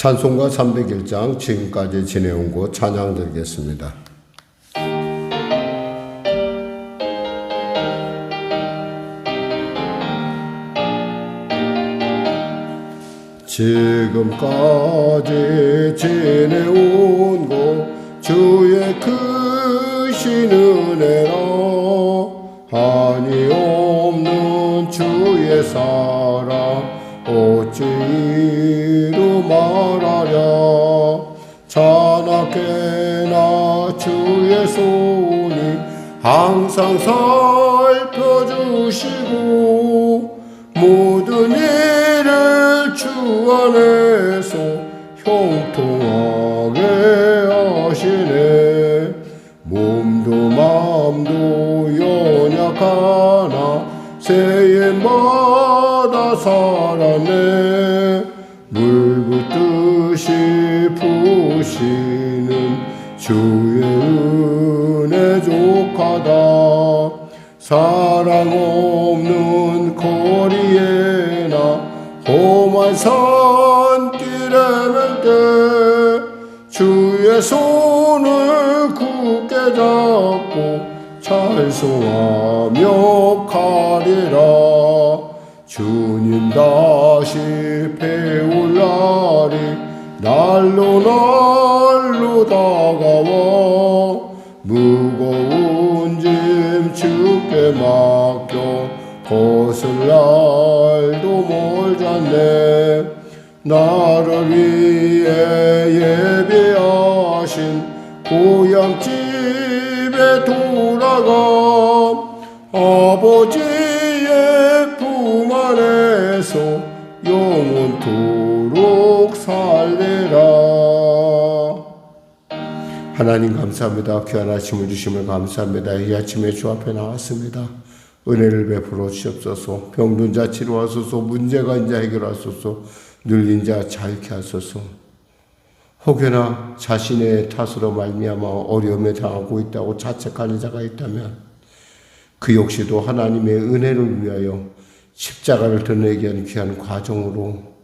찬송가 301장 지금까지 지내온 곳 찬양 드리겠습니다. 지금까지 지내온 곳 주의 크신 은혜라 한이 없는 주의 사랑 어찌 이루 말하랴. 자나깨나 주의 손이 항상 살펴주시고 모든 일을 주 안에서 형통하게 하시네. 몸도 마음도 연약하나 새해마다 살아내. 물 붓듯이 부으시는 주의 은혜 족하다. 사랑 없는 거리에나 험한 산길에 맬 때 주의 손을 굳게 잡고 찬송하며 가리라. 주님 다시 배울 날이 날로 다가와. 무거운 짐 주께 맡겨 벗을 날도 멀잖네. 나를 위해 예비하신 고향집에 돌아가 아버지의 품 안에서 영원토록 살리라. 하나님 감사합니다. 귀한 아침을 주심을 감사합니다. 이 아침에 주 앞에 나왔습니다. 은혜를 베풀어 주옵소서. 병든 자 치료하소서. 문제가 있는 자 해결하소서. 눌린 자 자유케 하소서. 혹여나 자신의 탓으로 말미암아 어려움에 당하고 있다고 자책하는 자가 있다면 그 역시도 하나님의 은혜를 위하여 십자가를 드러내기 위한 귀한 과정으로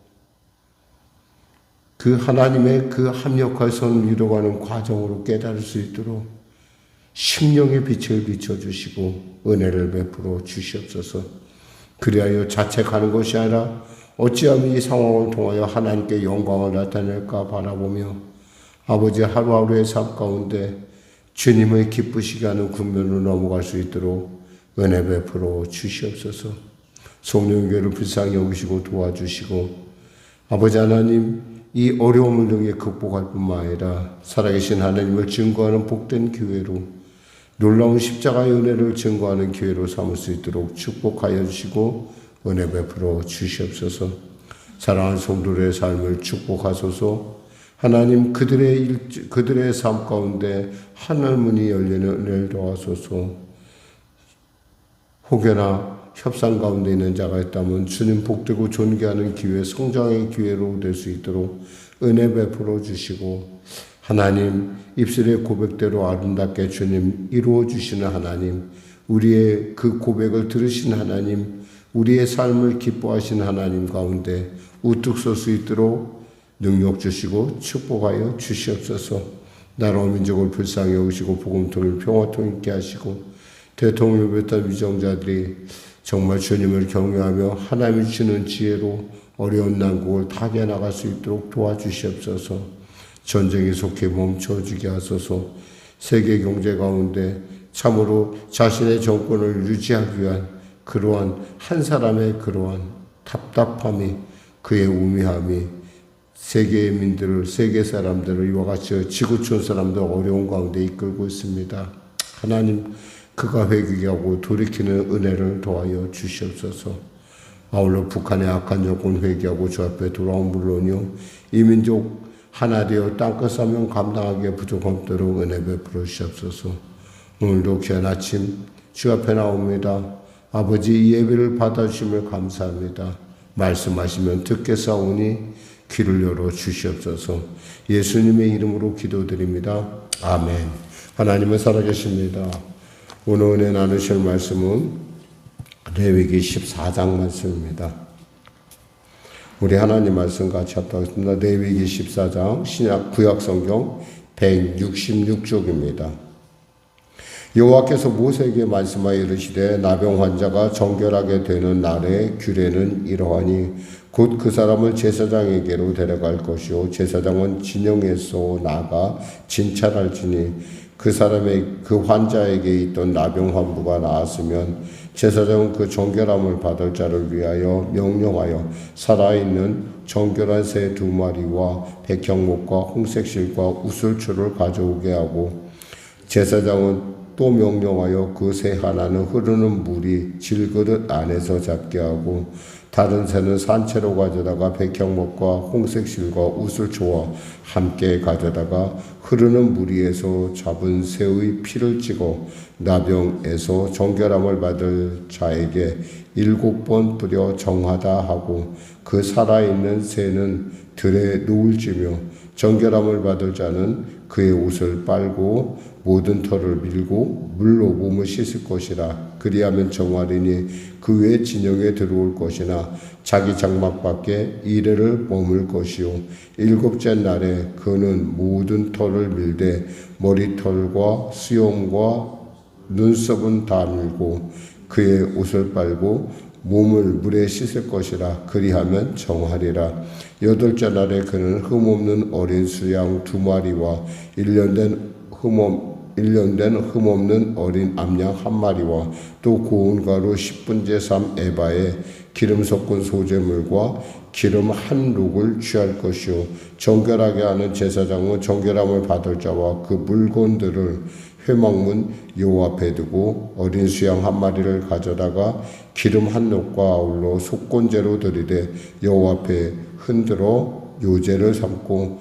그 하나님의 그 합력할 선을 이루어가는 과정으로 깨달을 수 있도록 심령의 빛을 비춰주시고 은혜를 베풀어 주시옵소서. 그리하여 자책하는 것이 아니라 어찌하면 이 상황을 통하여 하나님께 영광을 나타낼까 바라보며 아버지 하루하루의 삶 가운데 주님의 기쁘시게 하는 군면으로 넘어갈 수 있도록 은혜 베풀어 주시옵소서. 성령교회를 불쌍히 여기시고 도와주시고 아버지 하나님 이 어려움을 등에 극복할 뿐만 아니라 살아계신 하나님을 증거하는 복된 교회로 놀라운 십자가의 은혜를 증거하는 교회로 삼을 수 있도록 축복하여 주시고 은혜 베풀어 주시옵소서. 사랑하는 성도들의 삶을 축복하소서. 하나님 그들의 삶 가운데 하늘문이 열리는 은혜를 도와소서. 혹여나 협상 가운데 있는 자가 있다면 주님 복되고 존귀하는 기회, 성장의 기회로 될 수 있도록 은혜 베풀어 주시고 하나님 입술의 고백대로 아름답게 주님 이루어 주시는 하나님, 우리의 그 고백을 들으신 하나님, 우리의 삶을 기뻐하신 하나님 가운데 우뚝 설 수 있도록 능력 주시고 축복하여 주시옵소서. 나라와 민족을 불쌍히 여기시고 복음통일 평화통 있게 하시고 대통령을 비롯한 위정자들이 정말 주님을 경외하며 하나님이 주시는 지혜로 어려운 난국을 타개 나갈 수 있도록 도와주시옵소서. 전쟁이 속히 멈춰지게 하소서. 세계 경제 가운데 참으로 자신의 정권을 유지하기 위한 그러한 한 사람의 그러한 답답함이, 그의 우미함이 세계의 민들을, 세계 사람들을 이와 같이 지구촌 사람들 어려운 가운데 이끌고 있습니다. 하나님, 그가 회개하고 돌이키는 은혜를 더하여 주시옵소서. 아울러 북한의 악한 정권 회개하고 주 앞에 돌아온 물론이요 이 민족 하나 되어 땅끝 사명 감당하기에 부족함도록 은혜 베풀어 주시옵소서. 오늘도 귀한 아침 주 앞에 나옵니다. 아버지 이 예배를 받아주심을 감사합니다. 말씀하시면 듣겠사오니 귀를 열어 주시옵소서. 예수님의 이름으로 기도드립니다. 아멘. 하나님은 살아계십니다. 오늘 은혜 나누실 말씀은 레위기 14장 말씀입니다. 우리 하나님 말씀 같이 합독 하겠습니다. 레위기 14장 신약 구약 성경 166쪽입니다. 여호와께서 모세에게 말씀하여 이르시되 나병 환자가 정결하게 되는 날의 규례는 이러하니 곧 그 사람을 제사장에게로 데려갈 것이요 제사장은 진영에서 나가 진찰할지니 그 환자에게 있던 나병 환부가 나았으면 제사장은 그 정결함을 받을 자를 위하여 명령하여 살아있는 정결한 새 2마리와 백향목과 홍색실과 우슬초를 가져오게 하고 제사장은 또 명령하여 그 새 하나는 흐르는 물이 질그릇 안에서 잡게 하고 다른 새는 산채로 가져다가 백향목과 홍색실과 우슬초와 함께 가져다가 흐르는 물 위에서 잡은 새의 피를 찍어 나병에서 정결함을 받을 자에게 7번 뿌려 정하다 하고 그 살아있는 새는 들에 놓을지며 정결함을 받을 자는 그의 옷을 빨고 모든 털을 밀고 물로 몸을 씻을 것이라. 그리하면 정하리니 그 외 진영에 들어올 것이나 자기 장막 밖에 이래를 머물 것이요 7째 날에 그는 모든 털을 밀되 머리털과 수염과 눈썹은 다 밀고 그의 옷을 빨고 몸을 물에 씻을 것이라. 그리하면 정하리라. 8째 날에 그는 흠없는 어린 수양 2마리와 1년 된 흠없는 어린 암양 1마리와 또 고운 가루 10분의 3 에바에 기름 섞은 소재물과 기름 한 룩을 취할 것이요 정결하게 하는 제사장은 정결함을 받을 자와 그 물건들을 회막문 여호와 앞에 두고 어린 수양 1마리를 가져다가 기름 한 룩과 아울러 속건제로 드리되 여호와 앞에 흔들어 요제를 삼고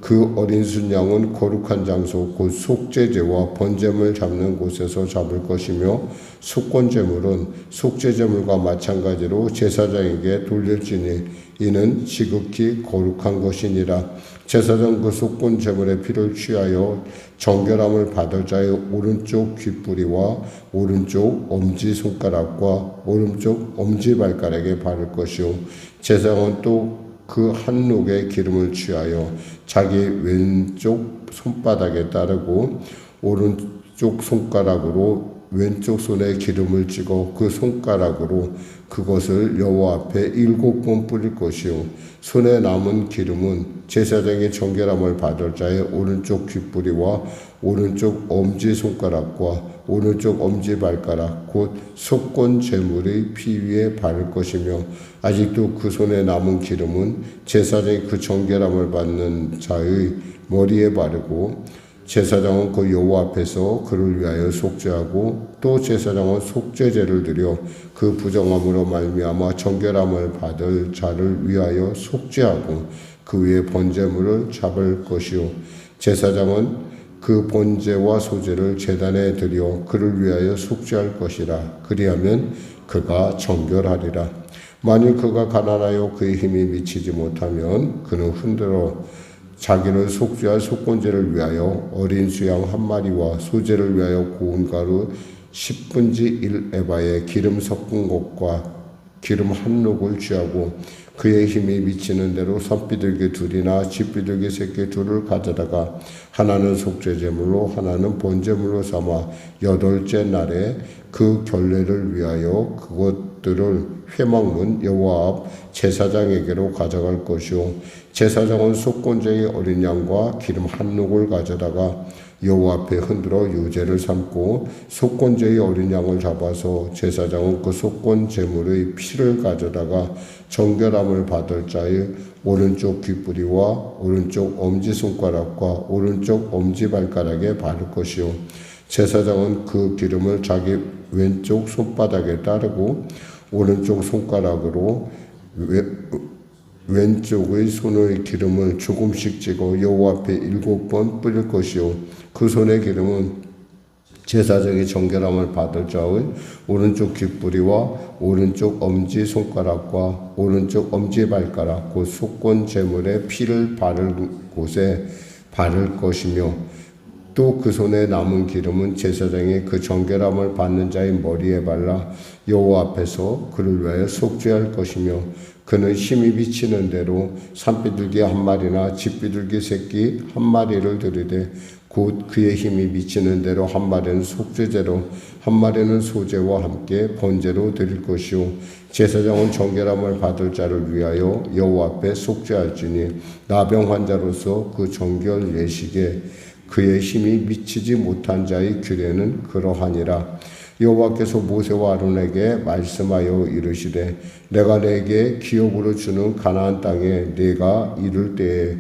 그 어린 순양은 거룩한 장소 곧 속죄제와 번제물 잡는 곳에서 잡을 것이며 속건제물은 속죄제물과 마찬가지로 제사장에게 돌릴지니 이는 지극히 거룩한 것이니라. 제사장 그 속건제물의 피를 취하여 정결함을 받을 자의 오른쪽 귓뿌리와 오른쪽 엄지손가락과 오른쪽 엄지발가락에 바를 것이요 제사장은 또 그 한 룩의 기름을 취하여 자기 왼쪽 손바닥에 따르고 오른쪽 손가락으로 왼쪽 손에 기름을 찍어 그 손가락으로 그것을 여호와 앞에 7번 뿌릴 것이요 손에 남은 기름은 제사장의 정결함을 받을 자의 오른쪽 귓뿌리와 오른쪽 엄지손가락과 오른쪽 엄지발가락 곧 속건 제물의 피 위에 바를 것이며 아직도 그 손에 남은 기름은 제사장이 그 정결함을 받는 자의 머리에 바르고 제사장은 그 여호와 앞에서 그를 위하여 속죄하고 또 제사장은 속죄제를 드려 그 부정함으로 말미암아 정결함을 받을 자를 위하여 속죄하고 그 위에 번제물을 잡을 것이요 제사장은 그 번제와 소제를 제단에 드려 그를 위하여 속죄할 것이라. 그리하면 그가 정결하리라. 만일 그가 가난하여 그의 힘이 미치지 못하면 그는 흔들어 자기를 속죄할 속건제를 위하여 어린 수양 1마리와 소제를 위하여 고운 가루 10분의 1 에바에 기름 섞은 것과 기름 한 룩을 취하고 그의 힘이 미치는 대로 산비둘기 2이나 쥐비둘기 2를 가져다가 하나는 속죄제물로 하나는 번제물로 삼아 8째 날에 그 결례를 위하여 그것들을 회막문 여호와 앞 제사장에게로 가져갈 것이요 제사장은 속건제의 어린 양과 기름 한 룩을 가져다가 여호와 앞에 흔들어 요제를 삼고 속건제의 어린 양을 잡아서 제사장은 그 속건 제물의 피를 가져다가 정결함을 받을 자의 오른쪽 귓뿌리와 오른쪽 엄지손가락과 오른쪽 엄지발가락에 바를 것이요 제사장은 그 기름을 자기 왼쪽 손바닥에 따르고 오른쪽 손가락으로 왼쪽의 손의 기름을 조금씩 찍어 여호와 앞에 7번 뿌릴 것이요 그 손의 기름은 제사장이 정결함을 받을 자의 오른쪽 귓뿌리와 오른쪽 엄지손가락과 오른쪽 엄지발가락 곧 속건 제물의 피를 바를 곳에 바를 것이며 또 그 손에 남은 기름은 제사장이 그 정결함을 받는 자의 머리에 발라 여호와 앞에서 그를 위하여 속죄할 것이며 그는 힘이 비치는 대로 산비둘기 한 마리나 집비둘기 새끼 한 마리를 드리되 곧 그의 힘이 미치는 대로 한 마리는 속죄제로 한 마리는 소제와 함께 번제로 드릴 것이요 제사장은 정결함을 받을 자를 위하여 여호와 앞에 속죄할지니 나병 환자로서 그 정결 예식에 그의 힘이 미치지 못한 자의 규례는 그러하니라. 여호와께서 모세와 아론에게 말씀하여 이르시되 내가 내게 기업으로 주는 가나안 땅에 네가 이를 때에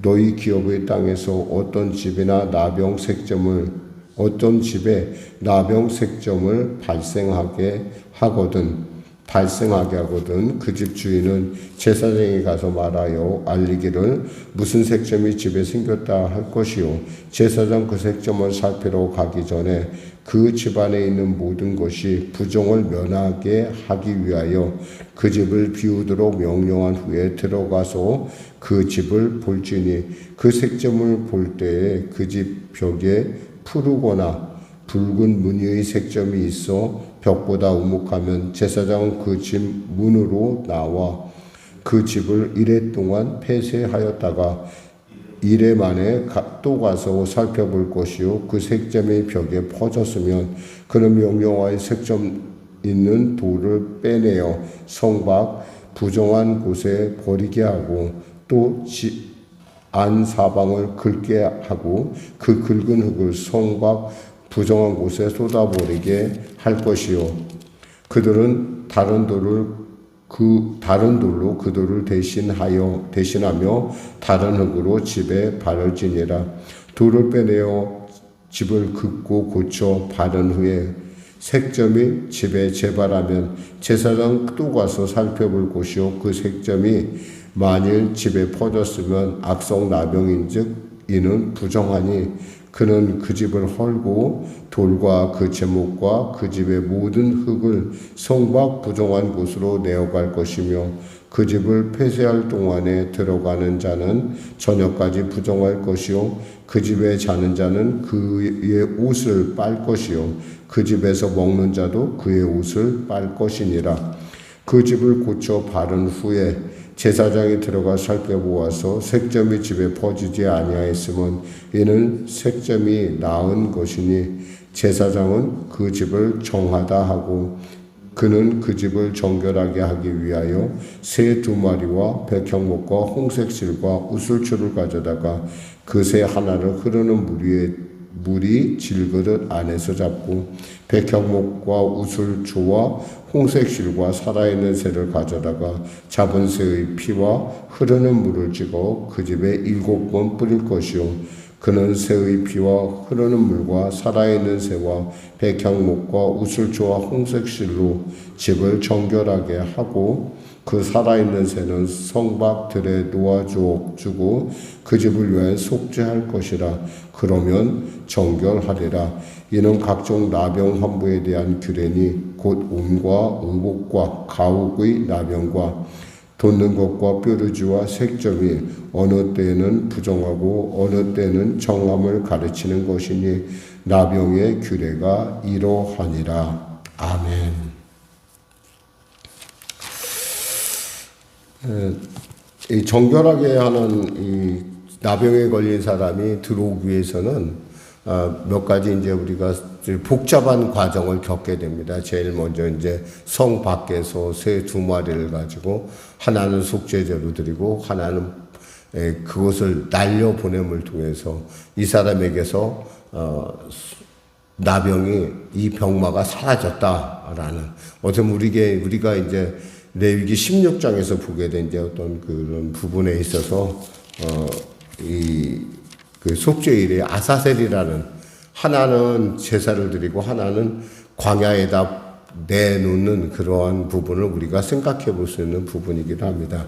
너희 기업의 땅에서 어떤 집에 나병 색점을 발생하게 하거든 그 집 주인은 제사장에 가서 말하여 알리기를 무슨 색점이 집에 생겼다 할 것이요 제사장 그 색점을 살피러 가기 전에 그 집안에 있는 모든 것이 부종을 면하게 하기 위하여 그 집을 비우도록 명령한 후에 들어가서 그 집을 볼지니 그 색점을 볼 때에 그 집 벽에 푸르거나 붉은 무늬의 색점이 있어 벽보다 우묵하면 제사장은 그 집 문으로 나와 그 집을 이레 동안 폐쇄하였다가 이레 만에 또 가서 살펴볼 것이요 그 색점이 벽에 퍼졌으면 그는 명령하여 색점 있는 돌을 빼내어 성 밖 부정한 곳에 버리게 하고 또 안 사방을 긁게 하고 그 긁은 흙을 성 밖 부정한 곳에 쏟아버리게 할 것이요 그들은 다른 돌로 그 돌을 대신하며 다른 흙으로 집에 발을 지니라. 돌을 빼내어 집을 긋고 고쳐 바른 후에 색점이 집에 재발하면 제사장 또 가서 살펴볼 것이요 그 색점이 만일 집에 퍼졌으면 악성 나병인즉 이는 부정하니 그는 그 집을 헐고 돌과 그 제목과 그 집의 모든 흙을 성 밖 부정한 곳으로 내어갈 것이며 그 집을 폐쇄할 동안에 들어가는 자는 저녁까지 부정할 것이요 그 집에 자는 자는 그의 옷을 빨 것이요 그 집에서 먹는 자도 그의 옷을 빨 것이니라. 그 집을 고쳐 바른 후에 제사장이 들어가 살펴보아서 색점이 집에 퍼지지 아니하였으면 이는 색점이 나은 것이니 제사장은 그 집을 정하다 하고 그는 그 집을 정결하게 하기 위하여 새 2마리와 백향목과 홍색 실과 우슬초를 가져다가 그 새 하나를 흐르는 물이 질그릇 안에서 잡고 백향목과 우슬초와 홍색 실과 살아있는 새를 가져다가 잡은 새의 피와 흐르는 물을 찍어 그 집에 7번 뿌릴 것이요 그는 새의 피와 흐르는 물과 살아있는 새와 백향목과 우슬초와 홍색 실로 집을 정결하게 하고 그 살아있는 새는 성 밖 들에 놓아주고 그 집을 위하여 속죄할 것이라. 그러면 정결하리라. 이는 각종 나병 환부에 대한 규례니 곧 온과 오복과 가옥의 나병과 돋는 것과 뾰루지와 색점이 어느 때에는 부정하고 어느 때에는 정함을 가르치는 것이니 나병의 규례가 이러하니라. 아멘. 이 정결하게 하는 이 나병에 걸린 사람이 들어오기 위해서는 몇 가지 이제 우리가 복잡한 과정을 겪게 됩니다. 제일 먼저 이제 성 밖에서 새 2마리를 가지고 하나는 속죄제로 드리고 하나는 그것을 날려 보냄을 통해서 이 사람에게서 나병이 이 병마가 사라졌다라는 어쩌면 우리가 이제 레위기 16장에서 보게 된 이제 어떤 그런 부분에 있어서 그 속죄일에 아사셀이라는 하나는 제사를 드리고 하나는 광야에다 내놓는 그러한 부분을 우리가 생각해 볼 수 있는 부분이기도 합니다.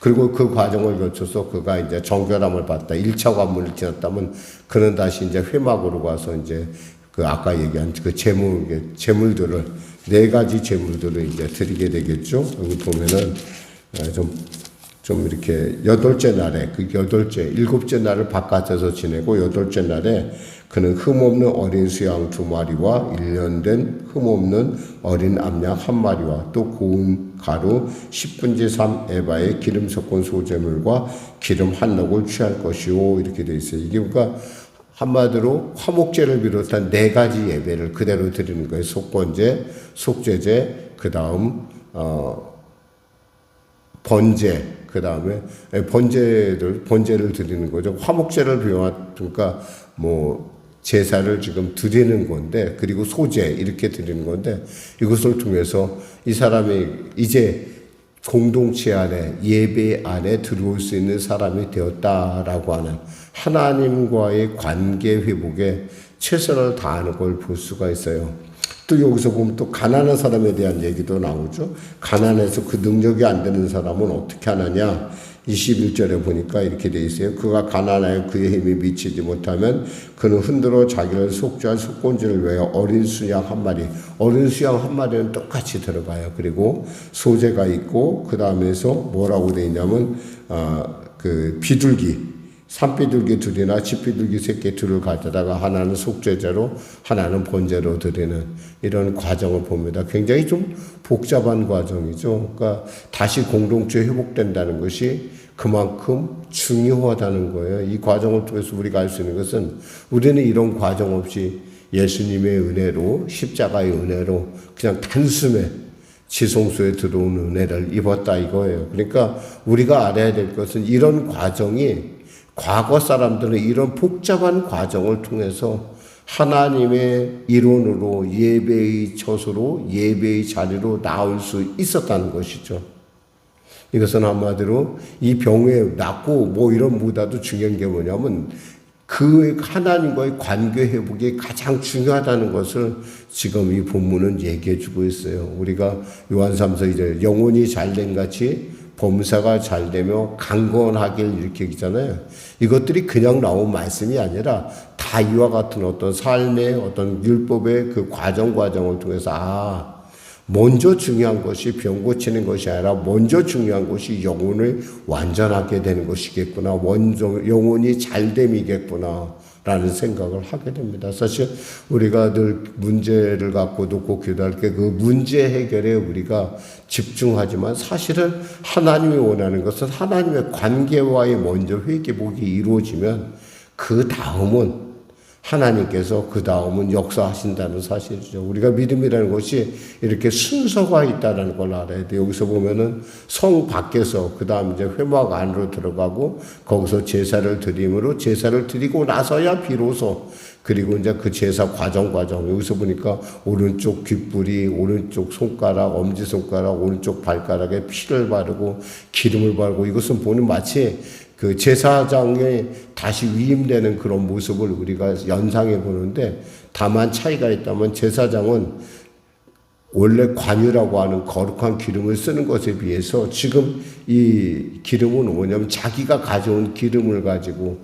그리고 그 과정을 거쳐서 그가 이제 정결함을 받다 1차 관문을 지났다면 그는 다시 이제 회막으로 가서 이제 그 아까 얘기한 그 제물들을 4가지 제물들을 이제 드리게 되겠죠. 여기 보면은 좀 좀 이렇게 여덟째 날에 일곱째 날을 바깥에서 지내고 여덟째 날에 그는 흠없는 어린 수양 2마리와 1년 된 흠없는 어린 암양 1마리와 또 고운 가루 10분의 3 에바의 기름 섞은 소재물과 기름 한 몫을 취할 것이요 이렇게 돼 있어요. 이게 그러니까 한마디로 화목제를 비롯한 4가지 예배를 그대로 드리는 거예요. 속번제, 속죄제, 그 다음 번제, 그 다음에 번제를 드리는 거죠. 화목제를 비롯하니까 제사를 지금 드리는 건데, 그리고 소제 이렇게 드리는 건데, 이것을 통해서 이 사람이 이제 공동체 안에, 예배 안에 들어올 수 있는 사람이 되었다라고 하는 하나님과의 관계 회복에 최선을 다하는 걸 볼 수가 있어요. 또 여기서 보면 또 가난한 사람에 대한 얘기도 나오죠. 가난해서 그 능력이 안 되는 사람은 어떻게 하느냐. 21절에 보니까 이렇게 돼 있어요. 그가 가난하여 그의 힘이 미치지 못하면 그는 흔들어 자기를 속죄할 속건제를 위하여 어린 수양 1마리, 어린 수양 1마리는 똑같이 들어가요. 그리고 소재가 있고 그 다음에서 뭐라고 돼 있냐면 그 비둘기, 산비둘기 2이나 집비둘기 3개 2를 가져다가 하나는 속죄제로 하나는 번제로 드리는 이런 과정을 봅니다. 굉장히 좀 복잡한 과정이죠. 그러니까 다시 공동체 회복된다는 것이 그만큼 중요하다는 거예요. 이 과정을 통해서 우리가 알 수 있는 것은 우리는 이런 과정 없이 예수님의 은혜로 십자가의 은혜로 그냥 단숨에 지성소에 들어온 은혜를 입었다 이거예요. 그러니까 우리가 알아야 될 것은 이런 과정이 과거 사람들은 이런 복잡한 과정을 통해서 하나님의 일원으로 예배의 처소로 예배의 자리로 나올 수 있었다는 것이죠. 이것은 한마디로 이 병에 낫고 이런 보다도 중요한 게 뭐냐면 그 하나님과의 관계 회복이 가장 중요하다는 것을 지금 이 본문은 얘기해 주고 있어요. 우리가 요한삼서 이제 영혼이 잘된 같이 범사가 잘되며 강건하길 이렇게 얘기잖아요. 이것들이 그냥 나온 말씀이 아니라 다 이와 같은 어떤 삶의 어떤 율법의 그 과정을 통해서 먼저 중요한 것이 병 고치는 것이 아니라 먼저 중요한 것이 영혼을 완전하게 되는 것이겠구나. 영혼이 잘됨이겠구나. 라는 생각을 하게 됩니다. 사실 우리가 늘 문제를 갖고 놓고 기도할 때 그 문제 해결에 우리가 집중하지만 사실은 하나님이 원하는 것은 하나님의 관계와의 먼저 회개복이 이루어지면 그 다음은 하나님께서 그 다음은 역사하신다는 사실이죠. 우리가 믿음이라는 것이 이렇게 순서가 있다는 걸 알아야 돼요. 여기서 보면은 성 밖에서 그 다음 이제 회막 안으로 들어가고 거기서 제사를 드림으로 제사를 드리고 나서야 비로소 그리고 이제 그 제사 과정 여기서 보니까 오른쪽 귓불이 오른쪽 손가락 엄지손가락 오른쪽 발가락에 피를 바르고 기름을 바르고 이것은 보는 마치 그 제사장에 다시 위임되는 그런 모습을 우리가 연상해 보는데 다만 차이가 있다면 제사장은 원래 관유라고 하는 거룩한 기름을 쓰는 것에 비해서 지금 이 기름은 뭐냐면 자기가 가져온 기름을 가지고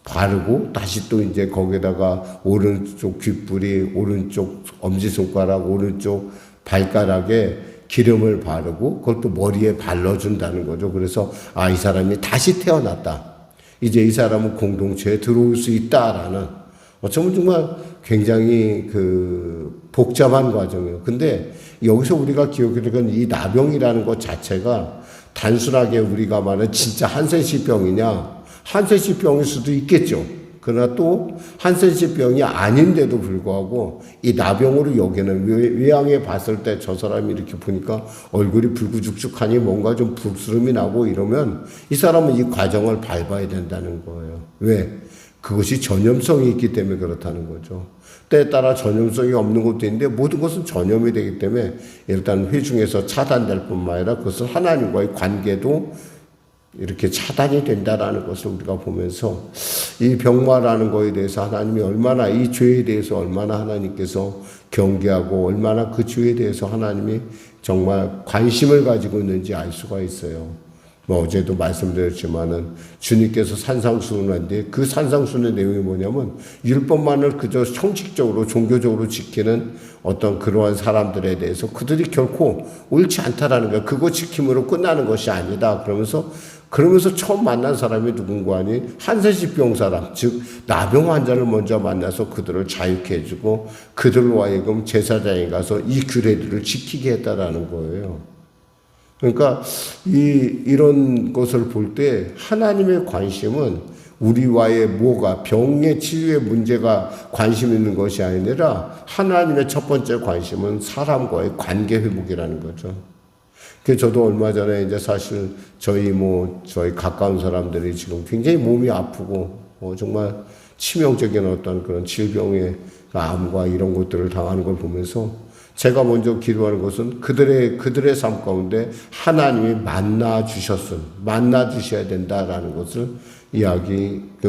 바르고 다시 또 이제 거기다가 오른쪽 귓불이 오른쪽 엄지손가락 오른쪽 발가락에 기름을 바르고 그것도 머리에 발라준다는 거죠. 그래서 이 사람이 다시 태어났다. 이제 이 사람은 공동체에 들어올 수 있다라는 어쩌면 정말 굉장히 그 복잡한 과정이에요. 근데 여기서 우리가 기억해야 될 건 이 나병이라는 것 자체가 단순하게 우리가 말하는 진짜 한센시 병이냐 한센시 병일 수도 있겠죠. 그러나 또 한센시 병이 아닌데도 불구하고 이 나병으로 여기는 외양에 봤을 때 저 사람이 이렇게 보니까 얼굴이 불구죽죽하니 뭔가 좀 불스름이 나고 이러면 이 사람은 이 과정을 밟아야 된다는 거예요. 왜? 그것이 전염성이 있기 때문에 그렇다는 거죠. 때에 따라 전염성이 없는 것도 있는데 모든 것은 전염이 되기 때문에 일단 회중에서 차단될 뿐만 아니라 그것은 하나님과의 관계도 이렇게 차단이 된다라는 것을 우리가 보면서 이 병마라는 거에 대해서 하나님이 얼마나 이 죄에 대해서 얼마나 하나님께서 경계하고 얼마나 그 죄에 대해서 하나님이 정말 관심을 가지고 있는지 알 수가 있어요. 뭐 어제도 말씀드렸지만은 주님께서 산상수훈한데 그 산상수훈의 내용이 뭐냐면 율법만을 그저 형식적으로 종교적으로 지키는 어떤 그러한 사람들에 대해서 그들이 결코 옳지 않다라는 거예요. 그거 지킴으로 끝나는 것이 아니다. 그러면서 처음 만난 사람이 누군가 하니 한세시병 사람, 즉 나병 환자를 먼저 만나서 그들을 자유케 해주고 그들로 하여금 제사장에 가서 이 규례들을 지키게 했다라는 거예요. 그러니까 이런 것을 볼 때 하나님의 관심은 우리와의 병의 치유의 문제가 관심 있는 것이 아니라 하나님의 첫 번째 관심은 사람과의 관계 회복이라는 거죠. 저도 얼마 전에 이제 사실 저희 가까운 사람들이 지금 굉장히 몸이 아프고 정말 치명적인 어떤 그런 질병의 암과 이런 것들을 당하는 걸 보면서 제가 먼저 기도하는 것은 그들의 삶 가운데 하나님이 만나 주셔야 된다라는 것을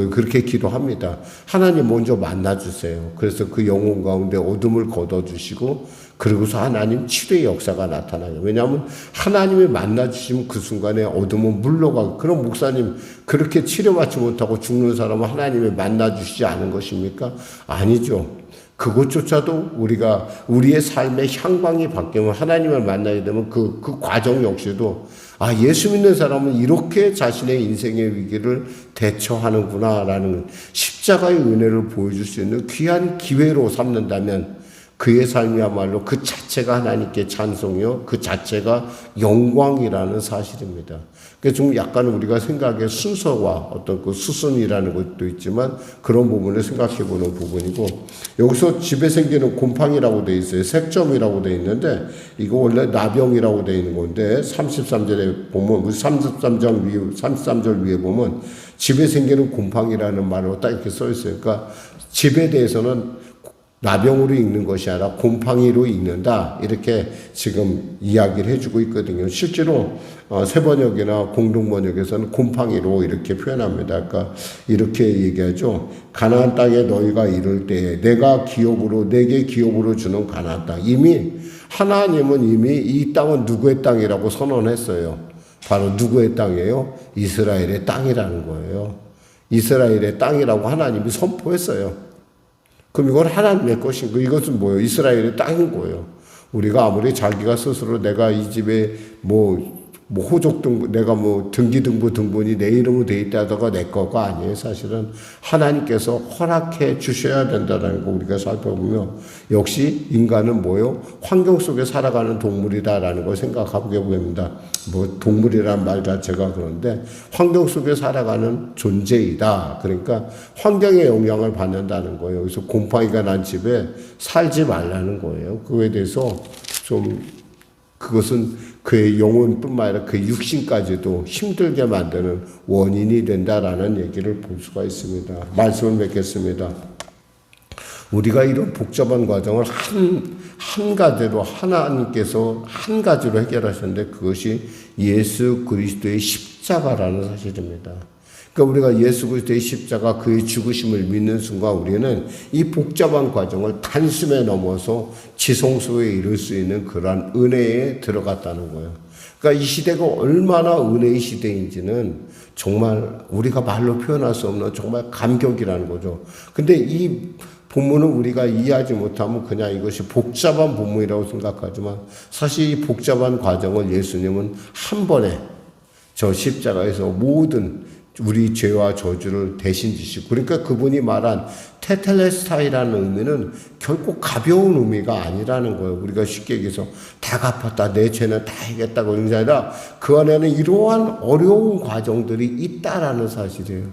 그렇게 기도합니다. 하나님 먼저 만나 주세요. 그래서 그 영혼 가운데 어둠을 걷어 주시고 그러고서 하나님 치료의 역사가 나타나요. 왜냐하면 하나님이 만나 주시면 그 순간에 어둠은 물러가고, 그럼 목사님 그렇게 치료받지 못하고 죽는 사람은 하나님이 만나 주시지 않은 것입니까? 아니죠. 그것조차도 우리의 삶의 향방이 바뀌면 하나님을 만나게 되면 그 과정 역시도 예수 믿는 사람은 이렇게 자신의 인생의 위기를 대처하는구나라는 십자가의 은혜를 보여줄 수 있는 귀한 기회로 삼는다면 그의 삶이야말로 그 자체가 하나님께 찬송이요, 그 자체가 영광이라는 사실입니다. 그러니까 좀 약간 우리가 생각의 순서와 어떤 그 수순이라는 것도 있지만 그런 부분을 생각해 보는 부분이고, 여기서 집에 생기는 곰팡이라고 돼 있어요. 색점이라고 돼 있는데 이거 원래 나병이라고 돼 있는 건데 33절에 보면 33절 위에 보면 집에 생기는 곰팡이라는 말로 딱 이렇게 써 있어요. 그러니까 집에 대해서는 나병으로 읽는 것이 아니라 곰팡이로 읽는다, 이렇게 지금 이야기를 해주고 있거든요. 실제로 새번역이나 공동번역에서는 곰팡이로 이렇게 표현합니다. 그러니까 이렇게 얘기하죠. 가나안 땅에 너희가 이를 때에 내게 기업으로 주는 가나안 땅. 하나님은 이미 이 땅은 누구의 땅이라고 선언했어요. 바로 누구의 땅이에요? 이스라엘의 땅이라는 거예요. 이스라엘의 땅이라고 하나님이 선포했어요. 그럼 이건 하나님의 것인 거. 이것은 뭐예요? 이스라엘의 땅인 거예요. 우리가 아무리 자기가 스스로 내가 이 집에 호족 등본, 내가 등기등본이 내 이름으로 돼 있다 하다가 내 거가 아니에요. 사실은 하나님께서 허락해 주셔야 된다는 거 우리가 살펴보면 역시 인간은 뭐예요? 환경 속에 살아가는 동물이다라는 걸 생각하게 됩니다. 동물이란 말 자체가 그런데 환경 속에 살아가는 존재이다. 그러니까 환경의 영향을 받는다는 거예요. 그래서 곰팡이가 난 집에 살지 말라는 거예요. 그거에 대해서 그것은 그의 영혼뿐만 아니라 그의 육신까지도 힘들게 만드는 원인이 된다라는 얘기를 볼 수가 있습니다. 말씀을 맺겠습니다. 우리가 이런 복잡한 과정을 한 가지로 하나님께서 한 가지로 해결하셨는데 그것이 예수 그리스도의 십자가라는 사실입니다. 그러니까 우리가 예수 그리스도의 십자가, 그의 죽으심을 믿는 순간 우리는 이 복잡한 과정을 단숨에 넘어서 지성소에 이룰 수 있는 그러한 은혜에 들어갔다는 거예요. 그러니까 이 시대가 얼마나 은혜의 시대인지는 정말 우리가 말로 표현할 수 없는 정말 감격이라는 거죠. 근데 이 본문은 우리가 이해하지 못하면 그냥 이것이 복잡한 본문이라고 생각하지만 사실 이 복잡한 과정을 예수님은 한 번에 저 십자가에서 모든 우리 죄와 저주를 대신 지시고, 그러니까 그분이 말한 테텔레스타이라는 의미는 결코 가벼운 의미가 아니라는 거예요. 우리가 쉽게 얘기해서 다 갚았다, 내 죄는 다 해겠다고 그런 게 아니라 그 안에는 이러한 어려운 과정들이 있다라는 사실이에요.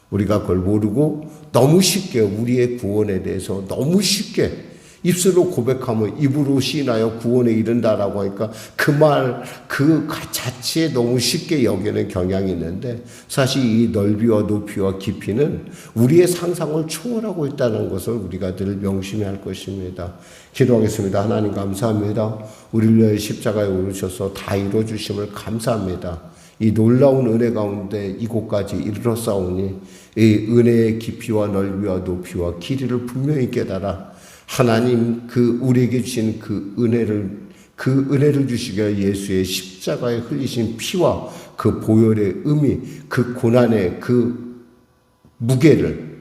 우리가 그걸 모르고 너무 쉽게 우리의 구원에 대해서 너무 쉽게 입술로 고백하면 입으로 시인하여 구원에 이른다라고 하니까 그 자체에 너무 쉽게 여기는 경향이 있는데 사실 이 넓이와 높이와 깊이는 우리의 상상을 초월하고 있다는 것을 우리가 늘 명심해야 할 것입니다. 기도하겠습니다. 하나님 감사합니다. 우리를 위하여 십자가에 오르셔서 다 이루어주심을 감사합니다. 이 놀라운 은혜 가운데 이곳까지 이르렀사오니 이 은혜의 깊이와 넓이와 높이와 길이를 분명히 깨달아 하나님 우리에게 주신 그 은혜를 주시기에 예수의 십자가에 흘리신 피와 그 보혈의 의미, 그 고난의 그 무게를,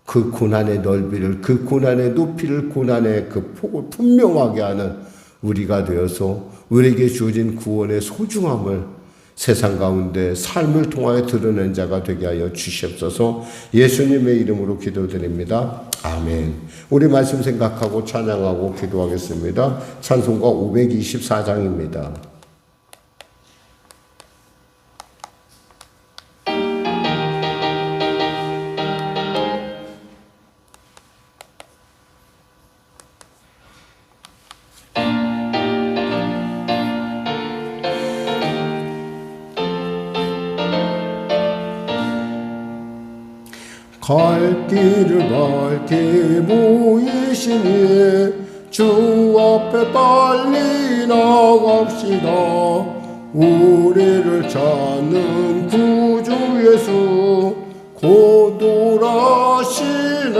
그 고난의 넓이를, 그 고난의 높이를, 고난의 그 폭을 분명하게 하는 우리가 되어서 우리에게 주어진 구원의 소중함을 세상 가운데 삶을 통하여 드러낸 자가 되게 하여 주시옵소서. 예수님의 이름으로 기도드립니다. 아멘. 우리 말씀 생각하고 찬양하고 기도하겠습니다. 찬송가 524장입니다. 갈 길을 밝게 보이시니 주 앞에 빨리 나갑시다. 우리를 찾는 구주 예수 곧 오라시네.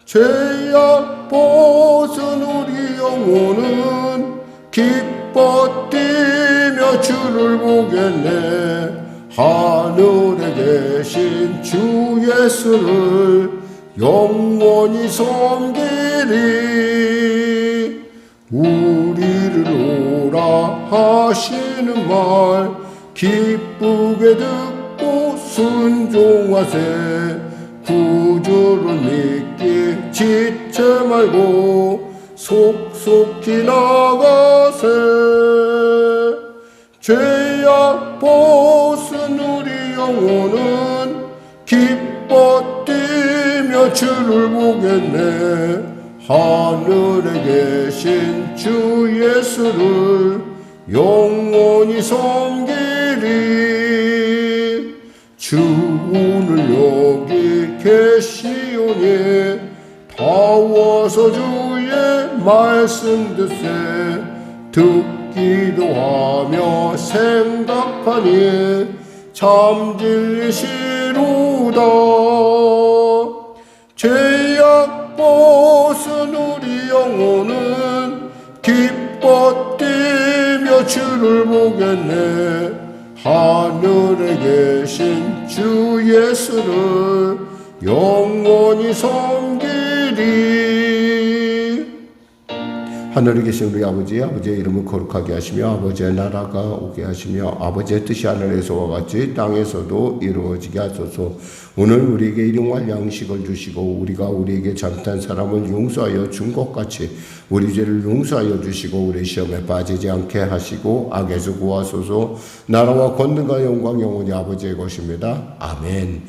죄악 벗은 우리 영혼은 기뻐 뛰며 주를 보겠네. 하늘에 계신 주 예수를 영원히 섬기리. 우리를 오라 하시는 말 기쁘게 듣고 순종하세. 구주를 믿기 지체 말고 속속히 나가세. 죄악 벗은 우리 영혼은 기뻐 뛰며 주를 보겠네. 하늘에 계신 주 예수를 영원히 섬기리. 주 오늘 여기 계시오니 다 와서 주의 말씀 듣세. 기도하며 생각하니 참 진리시로다. 죄악 벗은 우리 영혼은 기뻐 뛰며 주를 보겠네. 하늘에 계신 주 예수를 영원히 섬기리. 하늘에 계신 우리 아버지, 아버지의 이름을 거룩하게 하시며 아버지의 나라가 오게 하시며 아버지의 뜻이 하늘에서와 같이 땅에서도 이루어지게 하소서. 오늘 우리에게 일용할 양식을 주시고 우리가 우리에게 잘못한 사람을 용서하여 준 것 같이 우리 죄를 용서하여 주시고 우리 시험에 빠지지 않게 하시고 악에서 구하소서. 나라와 권능과 영광 영원히 아버지의 것입니다. 아멘.